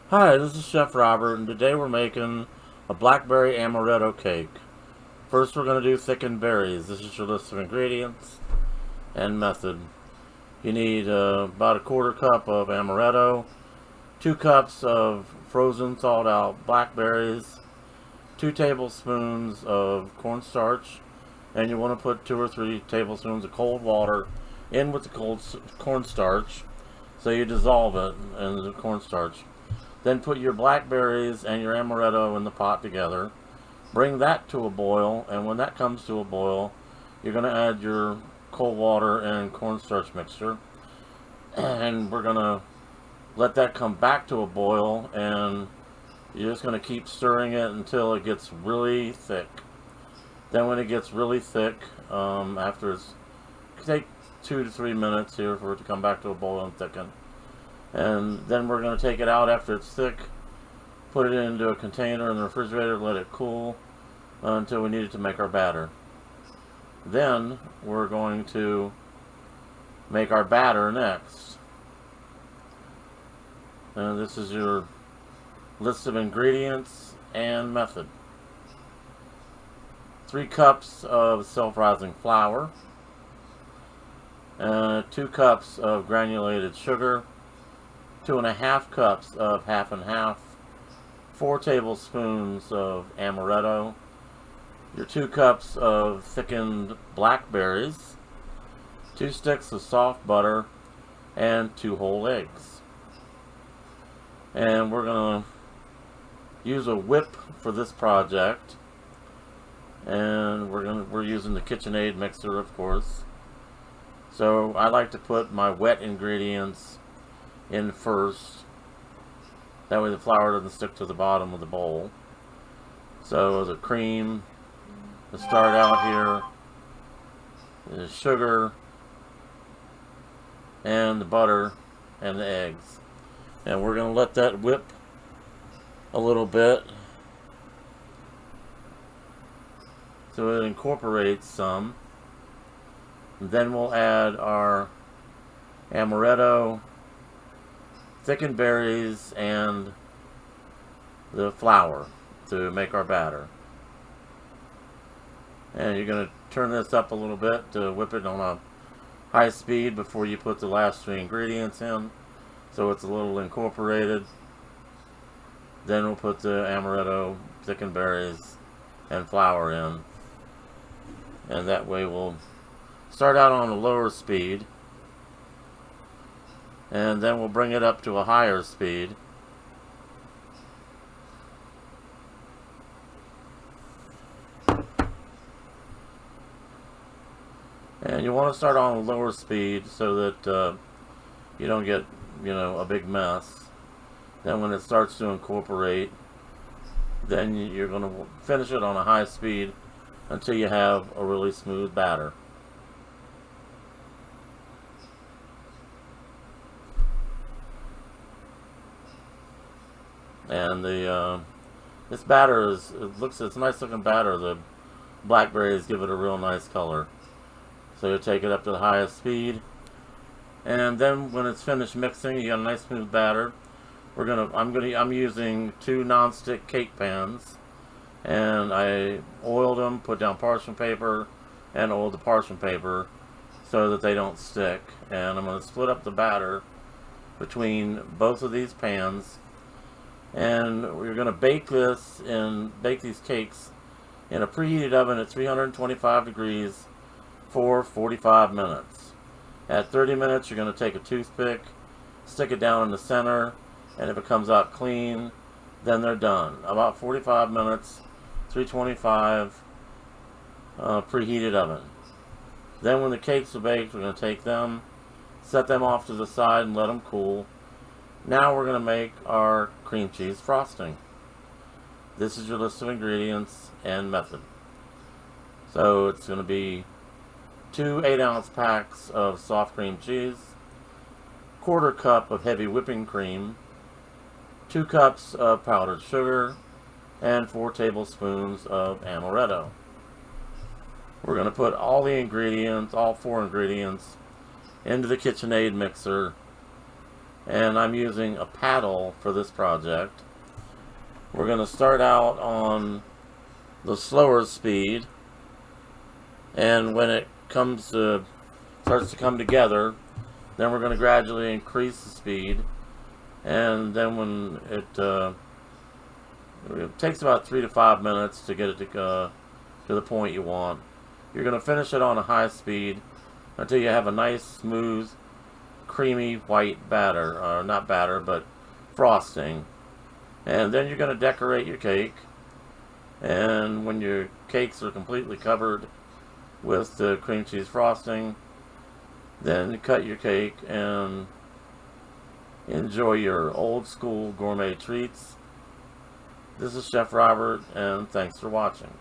Hi, this is Chef Robert, and today we're making a Blackberry Amaretto cake. First, we're going to do thickened berries. This is your list of ingredients and method. You need about a quarter cup of amaretto, 2 cups of frozen thawed out blackberries, 2 tablespoons of cornstarch, and you want to put 2 or 3 tablespoons of cold water in with the cold cornstarch so you dissolve it in the cornstarch. Then put your blackberries and your amaretto in the pot together. Bring that to a boil, and when that comes to a boil, you're going to add your cold water and cornstarch mixture. And we're going to let that come back to a boil, and you're just going to keep stirring it until it gets really thick. Then when it gets really thick, after take 2 to 3 minutes here for it to come back to a boil and thicken. And then we're going to take it out after it's thick, put it into a container in the refrigerator, let it cool until we need it to make our batter. Then we're going to make our batter next. And this is your list of ingredients and method. 3 cups of self-rising flour, 2 cups of granulated sugar, 2.5 cups of half and half, 4 tablespoons of amaretto, your 2 cups of thickened blackberries, 2 sticks of soft butter, and 2 whole eggs. And we're going to use a whip for this project, and we're using the KitchenAid mixer, of course. So I like to put my wet ingredients in first. That way the flour doesn't stick to the bottom of the bowl. So the cream, to start out here, the sugar, and the butter, and the eggs. And we're going to let that whip a little bit so it incorporates some. And then we'll add our amaretto, thickened berries, and the flour to make our batter. And you're going to turn this up a little bit to whip it on a high speed before you put the last 3 ingredients in, so it's a little incorporated. Then we'll put the amaretto, thickened berries, and flour in. And that way we'll start out on a lower speed, and then we'll bring it up to a higher speed. And you want to start on a lower speed so that you don't get, a big mess. Then when it starts to incorporate, then you're going to finish it on a high speed until you have a really smooth batter. And this batter it's a nice looking batter. The blackberries give it a real nice color. So you take it up to the highest speed, and then when it's finished mixing, you got a nice smooth batter. I'm using 2 non-stick cake pans, and I oiled them, put down parchment paper, and oiled the parchment paper so that they don't stick. And I'm going to split up the batter between both of these pans, and we're going to bake these cakes in a preheated oven at 325 degrees for 45 minutes. At 30 minutes, you're going to take a toothpick, stick it down in the center, and if it comes out clean, then they're done. About 45 minutes, 325 preheated oven. Then when the cakes are baked, we're going to take them, set them off to the side and let them cool. Now we're going to make our cream cheese frosting. This is your list of ingredients and method. So it's going to be 2 8-ounce packs of soft cream cheese, quarter cup of heavy whipping cream, 2 cups of powdered sugar, and 4 tablespoons of amaretto. We're going to put all 4 ingredients, into the KitchenAid mixer and I'm using a paddle for this project. We're going to start out on the slower speed, and when it starts to come together, then we're going to gradually increase the speed, and then when it takes about 3 to 5 minutes to get it to the point you want. You're going to finish it on a high speed until you have a nice, smooth, creamy white batter, or not batter, but frosting. And then you're going to decorate your cake. And when your cakes are completely covered with the cream cheese frosting, then you cut your cake and enjoy your old school gourmet treats. This is Chef Robert, and thanks for watching.